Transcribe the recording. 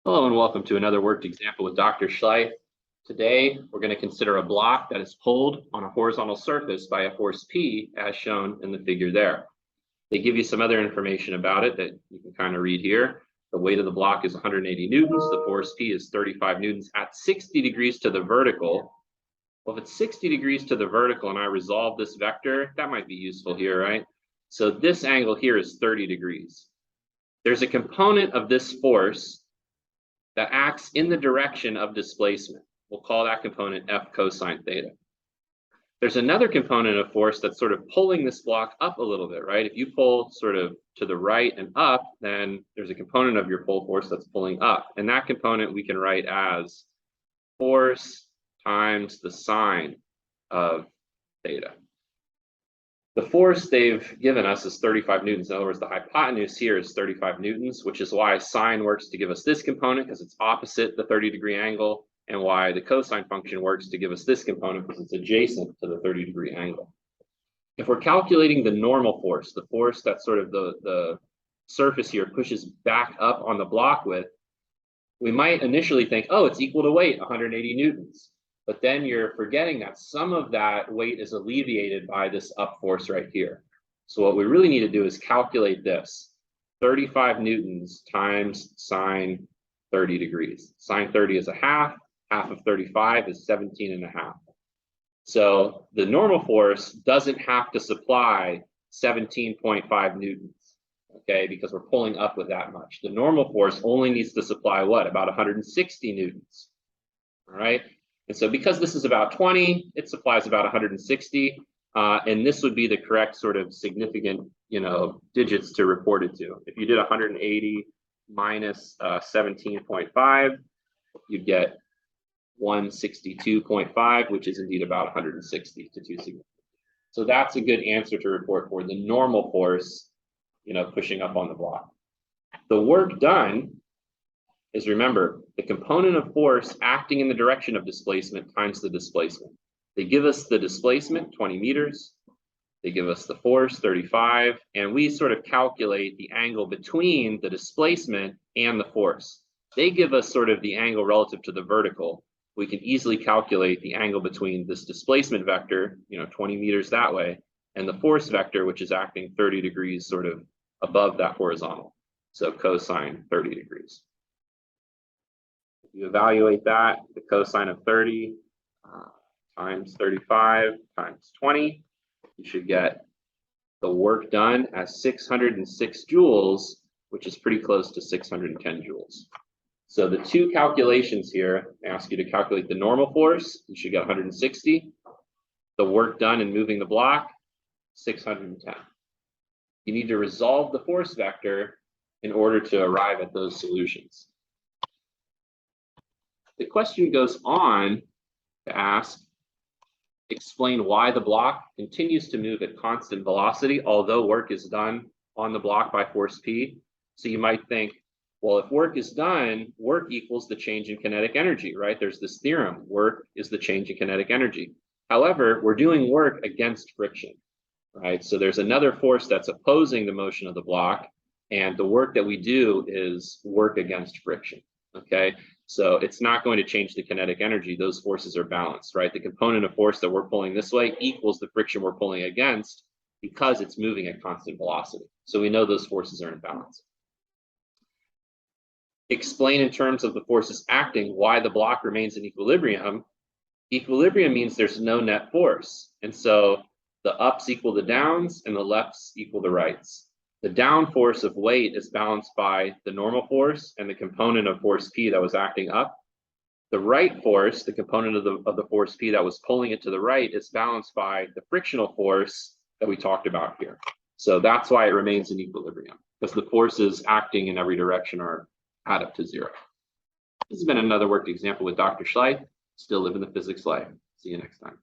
Hello and welcome to another worked example with Dr. Schleif. Today, we're going to consider a block that is pulled on a horizontal surface by a force P as shown in the figure there. They give you some other information about it that you can kind of read here. The weight of the block is 180 newtons. The force P is 35 newtons at 60 degrees to the vertical. Well, if it's 60 degrees to the vertical and I resolve this vector, that might be useful here, right? So this angle here is 30 degrees. There's a component of this force that acts in the direction of displacement. We'll call that component F cosine theta. There's another component of force that's sort of pulling this block up a little bit, right? If you pull sort of to the right and up, then there's a component of your pull force that's pulling up. And that component we can write as force times the sine of theta. The force they've given us is 35 newtons. In other words, the hypotenuse here is 35 newtons, which is why sine works to give us this component because it's opposite the 30-degree angle, and why the cosine function works to give us this component because it's adjacent to the 30-degree angle. If we're calculating the normal force, the force that sort of the surface here pushes back up on the block with, we might initially think, oh, it's equal to weight, 180 newtons. But then you're forgetting that some of that weight is alleviated by this up force right here. So what we really need to do is calculate this. 35 newtons times sine 30 degrees. Sine 30 is a half. Half of 35 is 17.5. So the normal force doesn't have to supply 17.5 newtons, okay, because we're pulling up with that much. The normal force only needs to supply what? About 160 newtons, all right? And so because this is about 20, it supplies about 160, and this would be the correct sort of significant, digits to report it to. If you did 180 minus 17.5, you'd get 162.5, which is indeed about 160 to 260. So that's a good answer to report for the normal force, pushing up on the block. The work done is, remember, the component of force acting in the direction of displacement times the displacement. They give us the displacement, 20 meters. They give us the force, 35, and we sort of calculate the angle between the displacement and the force. They give us sort of the angle relative to the vertical. We can easily calculate the angle between this displacement vector, 20 meters that way, and the force vector, which is acting 30 degrees sort of above that horizontal. So cosine 30 degrees. You evaluate that, the cosine of 30 times 35 times 20, you should get the work done as 606 joules, which is pretty close to 610 joules. So the two calculations here ask you to calculate the normal force, you should get 160. The work done in moving the block, 610. You need to resolve the force vector in order to arrive at those solutions. The question goes on to ask, explain why the block continues to move at constant velocity, although work is done on the block by force P. So you might think, well, if work is done, work equals the change in kinetic energy, right? There's this theorem, work is the change in kinetic energy. However, we're doing work against friction, right? So there's another force that's opposing the motion of the block, and the work that we do is work against friction, okay? So it's not going to change the kinetic energy. Those forces are balanced, right? The component of force that we're pulling this way equals the friction we're pulling against because it's moving at constant velocity. So we know those forces are in balance. Explain in terms of the forces acting why the block remains in equilibrium. Equilibrium means there's no net force. And so the ups equal the downs and the lefts equal the rights. The down force of weight is balanced by the normal force and the component of force P that was acting up. The right force, the component of the force P that was pulling it to the right, is balanced by the frictional force that we talked about here. So that's why it remains in equilibrium, because the forces acting in every direction are add up to zero. This has been another worked example with Dr. Schleif. Still living the physics life. See you next time.